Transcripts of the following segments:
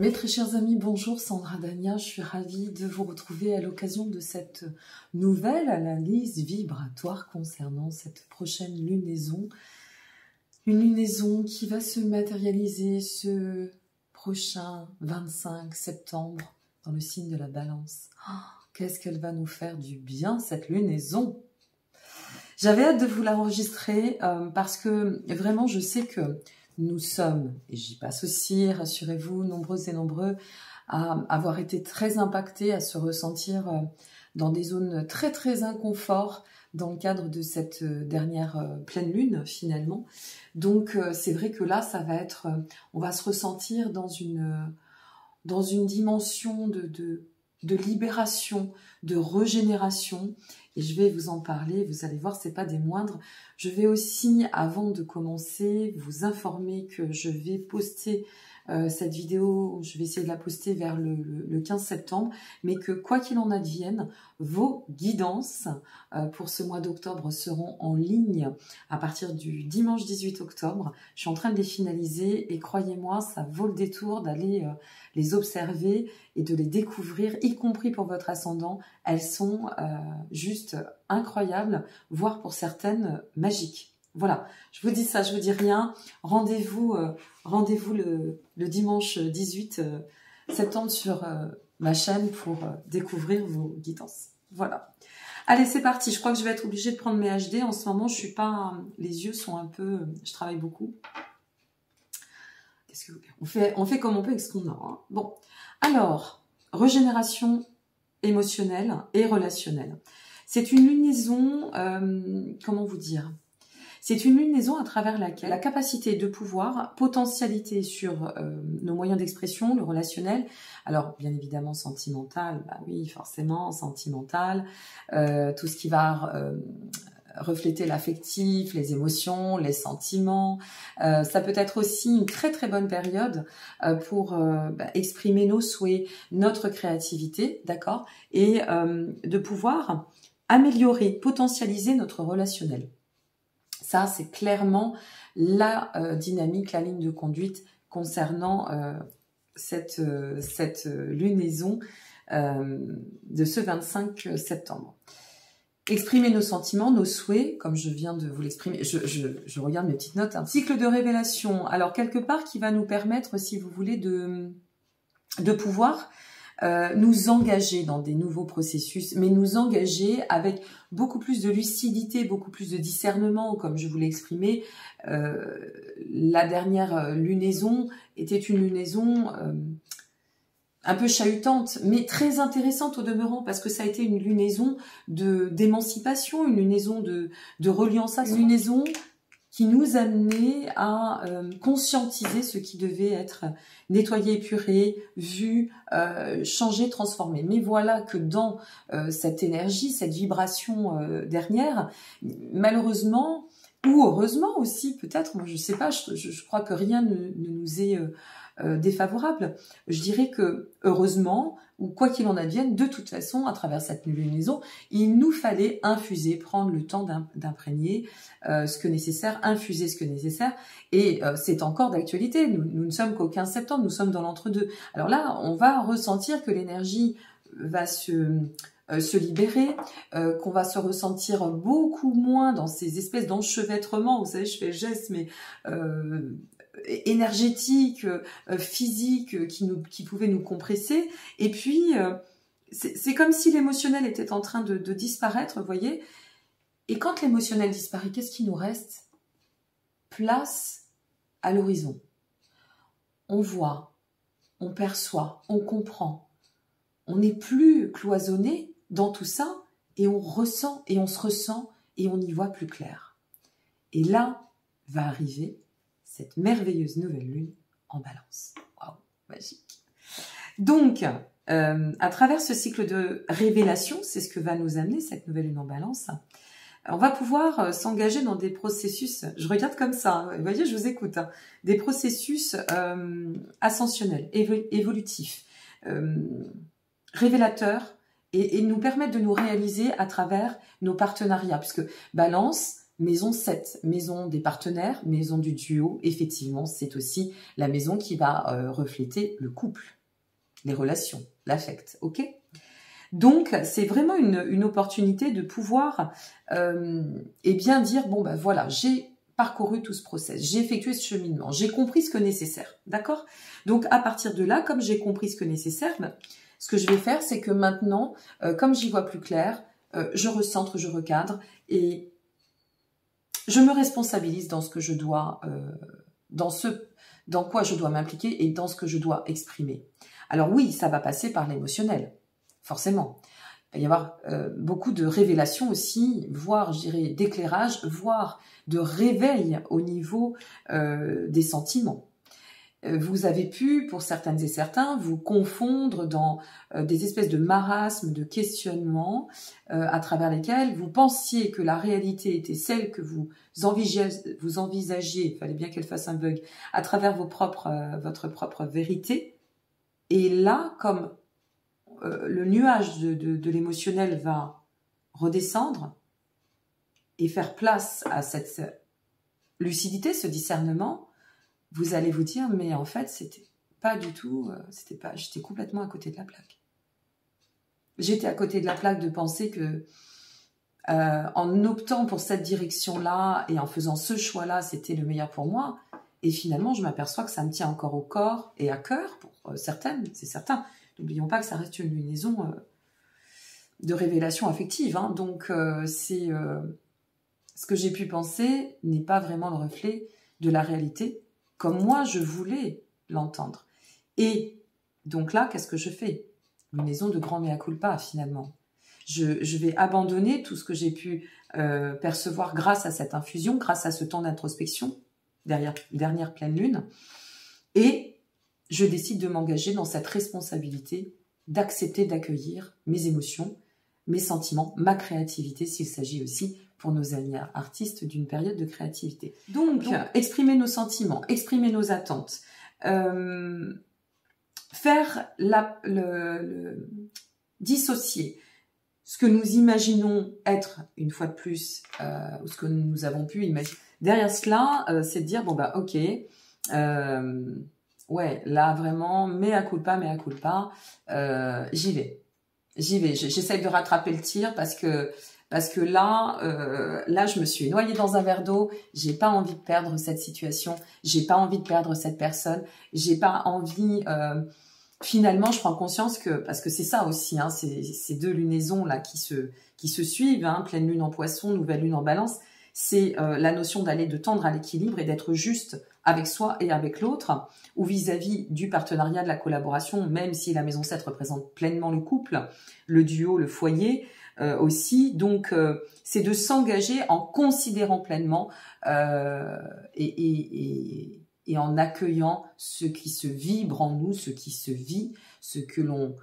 Mes très chers amis, bonjour, Sandra Dania, je suis ravie de vous retrouver à l'occasion de cette nouvelle analyse vibratoire concernant cette prochaine lunaison. Une lunaison qui va se matérialiser ce prochain 25 septembre dans le signe de la Balance. Oh, qu'est-ce qu'elle va nous faire du bien cette lunaison! J'avais hâte de vous l'enregistrer parce que vraiment je sais que nous sommes, et j'y passe aussi, rassurez-vous, nombreuses et nombreux, à avoir été très impactés, à se ressentir dans des zones très très inconfort dans le cadre de cette dernière pleine lune finalement. Donc c'est vrai que là ça va être, on va se ressentir dans une dimension de libération, de régénération, et je vais vous en parler, vous allez voir, c'est pas des moindres. Je vais aussi, avant de commencer, vous informer que je vais poster cette vidéo, je vais essayer de la poster vers le 15 septembre, mais que quoi qu'il en advienne, vos guidances pour ce mois d'octobre seront en ligne à partir du dimanche 18 octobre. Je suis en train de les finaliser et croyez-moi, ça vaut le détour d'aller les observer et de les découvrir, y compris pour votre ascendant. Elles sont juste incroyables, voire pour certaines magiques. Voilà, je vous dis ça, je vous dis rien. Rendez-vous le dimanche 18 septembre sur ma chaîne pour découvrir vos guidances. Voilà. Allez, c'est parti. Je crois que je vais être obligée de prendre mes HD. En ce moment, je suis pas... Les yeux sont un peu... Je travaille beaucoup. Qu'est-ce que vous... on fait comme on peut avec ce qu'on a. Hein. Bon. Alors, régénération émotionnelle et relationnelle. C'est une lunaison... comment vous dire ? C'est une lunaison à travers laquelle la capacité de pouvoir, potentialité sur nos moyens d'expression, le relationnel, alors bien évidemment sentimental, bah oui forcément sentimental, tout ce qui va refléter l'affectif, les émotions, les sentiments. Ça peut être aussi une très très bonne période pour exprimer nos souhaits, notre créativité, d'accord, et de pouvoir améliorer, potentialiser notre relationnel. Ça, c'est clairement la dynamique, la ligne de conduite concernant cette lunaison de ce 25 septembre. Exprimer nos sentiments, nos souhaits, comme je viens de vous l'exprimer. Je regarde mes petites notes. Hein. Cycle de révélation. Alors, quelque part, qui va nous permettre, si vous voulez, de pouvoir... nous engager dans des nouveaux processus, mais nous engager avec beaucoup plus de lucidité, beaucoup plus de discernement, comme je vous l'ai exprimé. La dernière lunaison était une lunaison un peu chahutante, mais très intéressante au demeurant, parce que ça a été une lunaison d'émancipation, une lunaison de reliance, une lunaison qui nous amenait à conscientiser ce qui devait être nettoyé, épuré, vu, changé, transformé. Mais voilà que dans cette énergie, cette vibration dernière, malheureusement, ou heureusement aussi peut-être, moi je sais pas, je crois que rien ne nous est défavorable. Je dirais que heureusement, ou quoi qu'il en advienne, de toute façon, à travers cette lunaison, il nous fallait infuser, prendre le temps d'imprégner ce que nécessaire, infuser ce que nécessaire, et c'est encore d'actualité. Nous ne sommes qu'au 15 septembre, nous sommes dans l'entre-deux. Alors là, on va ressentir que l'énergie va se libérer, qu'on va se ressentir beaucoup moins dans ces espèces d'enchevêtrements. Vous savez, je fais le geste, mais énergétique, physique, qui pouvait nous compresser. Et puis, c'est comme si l'émotionnel était en train de disparaître, vous voyez. Et quand l'émotionnel disparaît, qu'est-ce qui nous reste? Place à l'horizon. On voit, on perçoit, on comprend. On n'est plus cloisonné dans tout ça, et on ressent, et on se ressent, et on y voit plus clair. Et là va arriver cette merveilleuse nouvelle lune en Balance. Waouh, magique. Donc, à travers ce cycle de révélation, c'est ce que va nous amener cette nouvelle lune en Balance, on va pouvoir s'engager dans des processus, je regarde comme ça, vous voyez, je vous écoute, hein, des processus ascensionnels, évolutifs, révélateurs, et nous permettre de nous réaliser à travers nos partenariats, puisque Balance, maison 7, maison des partenaires, maison du duo, effectivement, c'est aussi la maison qui va refléter le couple. les relations, l'affect, ok? Donc, c'est vraiment une opportunité de pouvoir eh bien dire, bon, ben voilà, j'ai parcouru tout ce process, j'ai effectué ce cheminement, j'ai compris ce que nécessaire, d'accord? Donc, à partir de là, comme j'ai compris ce que nécessaire, ben, ce que je vais faire, c'est que maintenant, comme j'y vois plus clair, je recentre, je recadre et je me responsabilise dans ce que je dois, dans quoi je dois m'impliquer et dans ce que je dois exprimer. Alors oui, ça va passer par l'émotionnel, forcément. Il va y avoir beaucoup de révélations aussi, voire, je dirais, d'éclairage, voire de réveil au niveau des sentiments. Vous avez pu, pour certaines et certains, vous confondre dans des espèces de marasmes, de questionnements, à travers lesquels vous pensiez que la réalité était celle que vous envisagiez, il fallait bien qu'elle fasse un bug, à travers votre propre vérité. Et là, comme le nuage de l'émotionnel va redescendre et faire place à cette lucidité, ce discernement, vous allez vous dire, mais en fait, c'était pas du tout, j'étais complètement à côté de la plaque. J'étais à côté de la plaque de penser que, en optant pour cette direction-là et en faisant ce choix-là, c'était le meilleur pour moi. Et finalement, je m'aperçois que ça me tient encore au corps et à cœur, pour certaines, c'est certain. N'oublions pas que ça reste une lunaison de révélation affective. Hein. Donc, ce que j'ai pu penser n'est pas vraiment le reflet de la réalité, comme moi, je voulais l'entendre. Et donc là, qu'est-ce que je fais? Une maison de grand mea culpa, finalement. Je vais abandonner tout ce que j'ai pu percevoir grâce à cette infusion, grâce à ce temps d'introspection, dernière pleine lune, et je décide de m'engager dans cette responsabilité d'accepter, d'accueillir mes émotions, mes sentiments, ma créativité, s'il s'agit aussi pour nos amis artistes d'une période de créativité. Donc, exprimer nos sentiments, exprimer nos attentes, faire dissocier ce que nous imaginons être, une fois de plus, ou ce que nous avons pu imaginer. Derrière cela, c'est de dire, bon bah ok, ouais, là vraiment, mea culpa, j'y vais. J'essaye de rattraper le tir parce que là, je me suis noyée dans un verre d'eau. J'ai pas envie de perdre cette situation. J'ai pas envie de perdre cette personne. J'ai pas envie. Finalement, je prends conscience que, parce que c'est ça aussi, hein, ces deux lunaisons là qui se suivent, hein, pleine lune en Poisson, nouvelle lune en Balance. C'est la notion de tendre à l'équilibre et d'être juste avec soi et avec l'autre, ou vis-à-vis du partenariat, de la collaboration, même si la maison 7 représente pleinement le couple, le duo, le foyer aussi. Donc, c'est de s'engager en considérant pleinement et en accueillant ce qui se vibre en nous, ce qui se vit, ce que l'on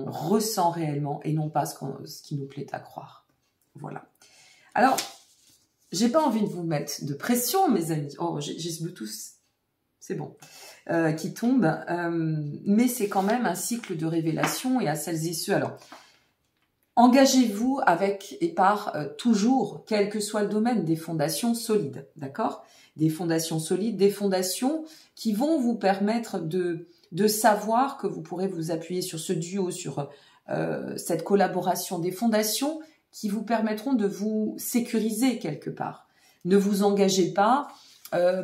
ressent réellement et non pas ce qui nous plaît à croire. Voilà. Alors, j'ai pas envie de vous mettre de pression, mes amis. Oh, j'ai ce Bluetooth, c'est bon, qui tombe. Mais c'est quand même un cycle de révélation et à celles et ceux. Alors, engagez-vous avec et par toujours, quel que soit le domaine, des fondations solides, d'accord? Des fondations solides, des fondations qui vont vous permettre de savoir que vous pourrez vous appuyer sur ce duo, sur cette collaboration, des fondations qui vous permettront de vous sécuriser quelque part. Ne vous engagez pas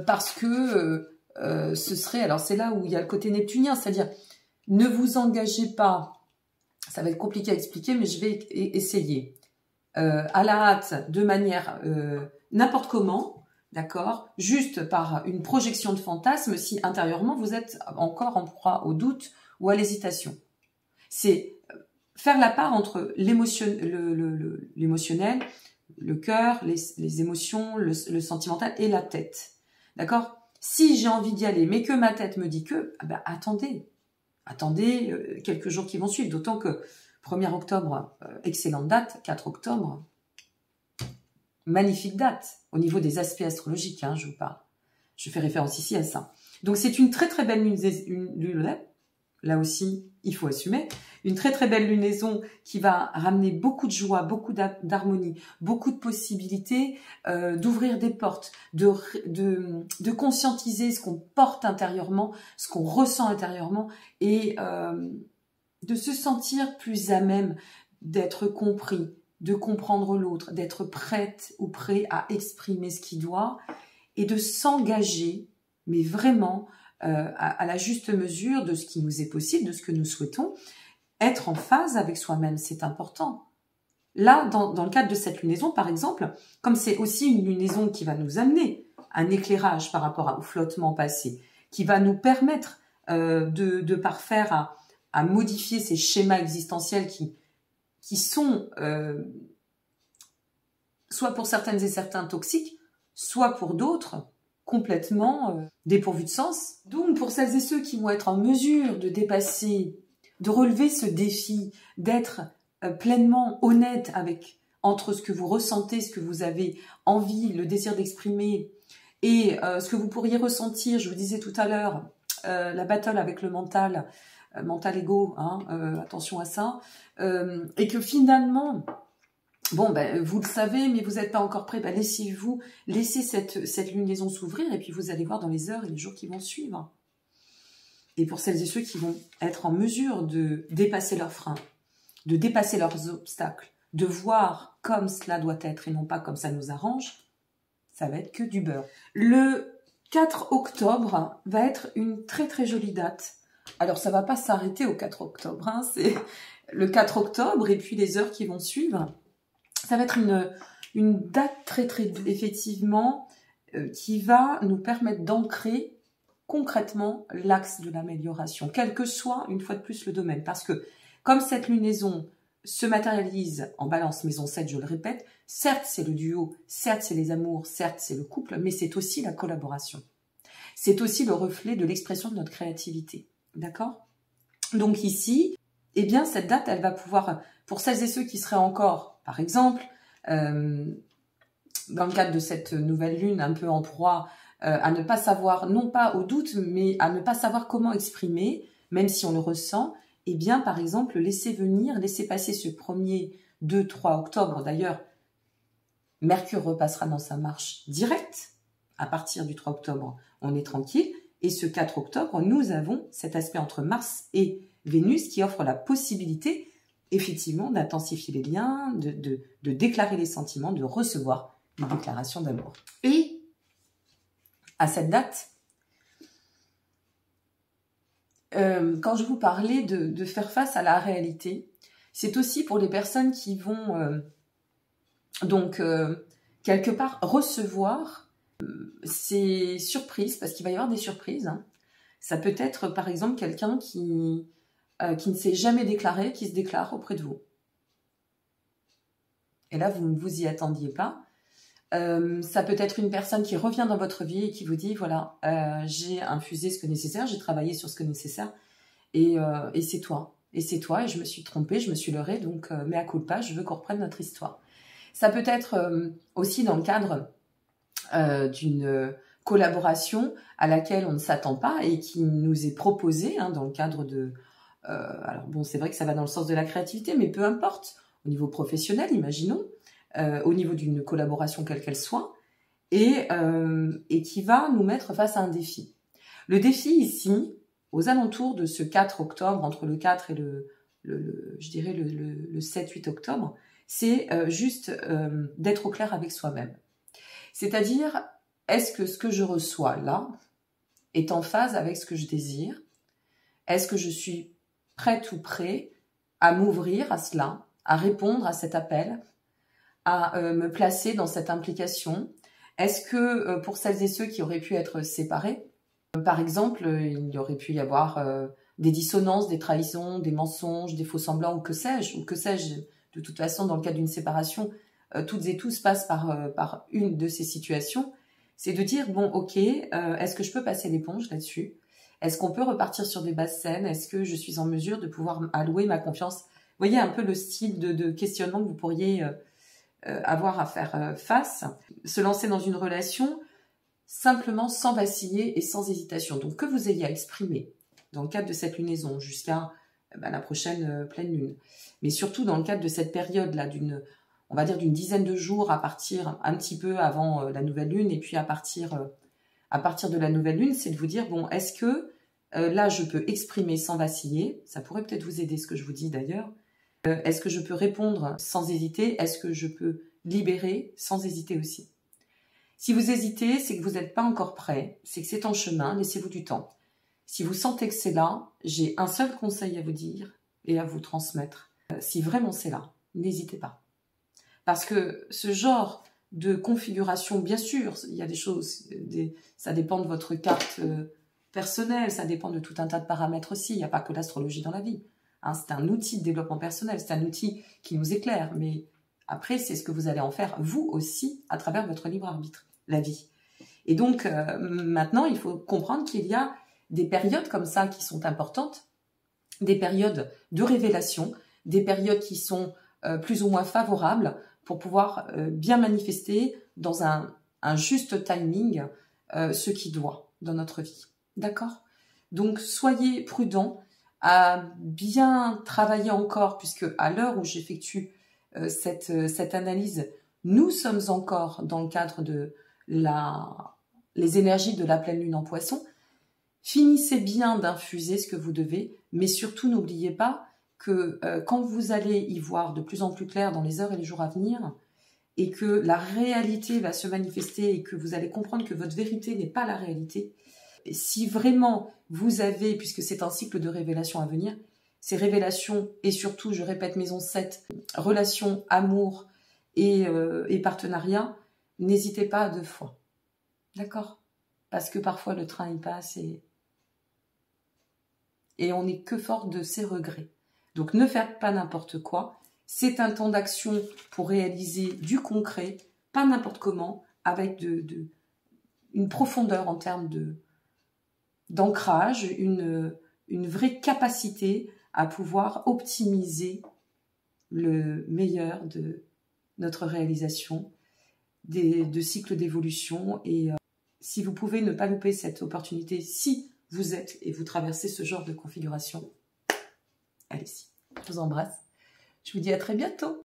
parce que ce serait... Alors c'est là où il y a le côté neptunien, c'est-à-dire ne vous engagez pas, ça va être compliqué à expliquer, mais je vais essayer. À la hâte, de manière n'importe comment, d'accord, juste par une projection de fantasme, si intérieurement vous êtes encore en proie au doute ou à l'hésitation. C'est faire la part entre l'émotionnel, le cœur, les émotions, le sentimental et la tête. D'accord? Si j'ai envie d'y aller, mais que ma tête me dit que, ben attendez quelques jours qui vont suivre. D'autant que 1er octobre, excellente date, 4 octobre, magnifique date, au niveau des aspects astrologiques, je vous parle. Je fais référence ici à ça. Donc c'est une très très belle lune là aussi, il faut assumer. Une très très belle lunaison qui va ramener beaucoup de joie, beaucoup d'harmonie, beaucoup de possibilités d'ouvrir des portes, de conscientiser ce qu'on porte intérieurement, ce qu'on ressent intérieurement et de se sentir plus à même d'être compris, de comprendre l'autre, d'être prête ou prêt à exprimer ce qu'il doit et de s'engager, mais vraiment à la juste mesure de ce qui nous est possible, de ce que nous souhaitons. Être en phase avec soi-même, c'est important. Là, dans le cadre de cette lunaison, par exemple, comme c'est aussi une lunaison qui va nous amener un éclairage par rapport au flottement passé, qui va nous permettre de parfaire à modifier ces schémas existentiels qui sont soit pour certaines et certains toxiques, soit pour d'autres complètement dépourvus de sens. Donc pour celles et ceux qui vont être en mesure de dépasser, de relever ce défi, d'être pleinement honnête entre ce que vous ressentez, ce que vous avez envie, le désir d'exprimer et ce que vous pourriez ressentir, je vous disais tout à l'heure, la battle avec le mental ego, hein, attention à ça, et que finalement, bon, ben, vous le savez, mais vous n'êtes pas encore prêt, ben, laissez cette lunaison s'ouvrir, et puis vous allez voir dans les heures et les jours qui vont suivre. Et pour celles et ceux qui vont être en mesure de dépasser leurs freins, de dépasser leurs obstacles, de voir comme cela doit être et non pas comme ça nous arrange, ça va être que du beurre. Le 4 octobre va être une très très jolie date. Alors ça va pas s'arrêter au 4 octobre, hein, c'est le 4 octobre et puis les heures qui vont suivre. Ça va être une date très très effectivement qui va nous permettre d'ancrer concrètement l'axe de l'amélioration, quel que soit une fois de plus le domaine. Parce que comme cette lunaison se matérialise en balance maison 7, je le répète, certes c'est le duo, certes c'est les amours, certes c'est le couple, mais c'est aussi la collaboration. C'est aussi le reflet de l'expression de notre créativité. D'accord? Donc ici, eh bien cette date, elle va pouvoir, pour celles et ceux qui seraient encore, par exemple, dans le cadre de cette nouvelle lune un peu en proie, à ne pas savoir, non pas au doute, mais à ne pas savoir comment exprimer, même si on le ressent, eh bien, par exemple, laisser passer ce 1er, 2, 3 octobre. D'ailleurs, Mercure repassera dans sa marche directe. À partir du 3 octobre, on est tranquille. Et ce 4 octobre, nous avons cet aspect entre Mars et Vénus qui offre la possibilité, effectivement, d'intensifier les liens, de déclarer les sentiments, de recevoir une déclaration d'amour. Et à cette date, quand je vous parlais de faire face à la réalité, c'est aussi pour les personnes qui vont quelque part recevoir ces surprises, parce qu'il va y avoir des surprises. Hein. Ça peut être par exemple quelqu'un qui ne s'est jamais déclaré, qui se déclare auprès de vous. Et là, vous ne vous y attendiez pas. Ça peut être une personne qui revient dans votre vie et qui vous dit, voilà, j'ai infusé ce que nécessaire, j'ai travaillé sur ce que nécessaire, et c'est toi. Et c'est toi, et je me suis trompée, je me suis leurrée, donc mea culpa, je veux qu'on reprenne notre histoire. Ça peut être aussi dans le cadre d'une collaboration à laquelle on ne s'attend pas et qui nous est proposée dans le cadre de... alors bon, c'est vrai que ça va dans le sens de la créativité, mais peu importe, au niveau professionnel, imaginons, au niveau d'une collaboration quelle qu'elle soit, et qui va nous mettre face à un défi. Le défi ici, aux alentours de ce 4 octobre, entre le 4 et je dirais le 7-8 octobre, c'est juste d'être au clair avec soi-même. C'est-à-dire, est-ce que ce que je reçois là est en phase avec ce que je désire? Est-ce que je suis prête ou prêt à m'ouvrir à cela, à répondre à cet appel, à me placer dans cette implication? Est-ce que pour celles et ceux qui auraient pu être séparés, par exemple, il y aurait pu y avoir des dissonances, des trahisons, des mensonges, des faux-semblants ou que sais-je, de toute façon, dans le cadre d'une séparation, toutes et tous passent par une de ces situations, c'est de dire, bon, ok, est-ce que je peux passer l'éponge là-dessus? Est-ce qu'on peut repartir sur des bases saines? Est-ce que je suis en mesure de pouvoir allouer ma confiance? Vous voyez un peu le style de questionnement que vous pourriez avoir à faire face. Se lancer dans une relation simplement sans vaciller et sans hésitation. Donc que vous ayez à exprimer dans le cadre de cette lunaison jusqu'à la prochaine pleine lune. Mais surtout dans le cadre de cette période-là, on va dire d'une dizaine de jours à partir un petit peu avant la nouvelle lune, et puis à partir de la nouvelle lune, c'est de vous dire, bon, est-ce que là, je peux exprimer sans vaciller, ça pourrait peut-être vous aider ce que je vous dis d'ailleurs, est-ce que je peux répondre sans hésiter, est-ce que je peux libérer sans hésiter aussi. Si vous hésitez, c'est que vous n'êtes pas encore prêt, c'est que c'est en chemin, laissez-vous du temps. Si vous sentez que c'est là, j'ai un seul conseil à vous dire et à vous transmettre. Si vraiment c'est là, n'hésitez pas. Parce que ce genre de configuration, bien sûr, il y a des choses, ça dépend de votre carte personnelle, ça dépend de tout un tas de paramètres aussi, il n'y a pas que l'astrologie dans la vie. Hein, c'est un outil de développement personnel, c'est un outil qui nous éclaire, mais après, c'est ce que vous allez en faire, vous aussi, à travers votre libre arbitre, la vie. Et donc, maintenant, il faut comprendre qu'il y a des périodes comme ça qui sont importantes, des périodes de révélation, des périodes qui sont plus ou moins favorables pour pouvoir bien manifester dans un juste timing ce qui doit dans notre vie. D'accord? Donc, soyez prudents à bien travailler encore, puisque à l'heure où j'effectue cette analyse, nous sommes encore dans le cadre de les énergies de la pleine lune en Poisson. Finissez bien d'infuser ce que vous devez, mais surtout n'oubliez pas que quand vous allez y voir de plus en plus clair dans les heures et les jours à venir, et que la réalité va se manifester et que vous allez comprendre que votre vérité n'est pas la réalité, et si vraiment vous avez, puisque c'est un cycle de révélation à venir, ces révélations, et surtout, je répète, maison 7, relations, amour et partenariat, n'hésitez pas à 2 fois. D'accord? Parce que parfois le train il passe et on n'est que fort de ses regrets. Donc ne faites pas n'importe quoi. C'est un temps d'action pour réaliser du concret, pas n'importe comment, avec une profondeur en termes d'ancrage, une vraie capacité à pouvoir optimiser le meilleur de notre réalisation, de cycles d'évolution. Et si vous pouvez ne pas louper cette opportunité, si vous êtes et vous traversez ce genre de configuration, allez-y. Je vous embrasse. Je vous dis à très bientôt.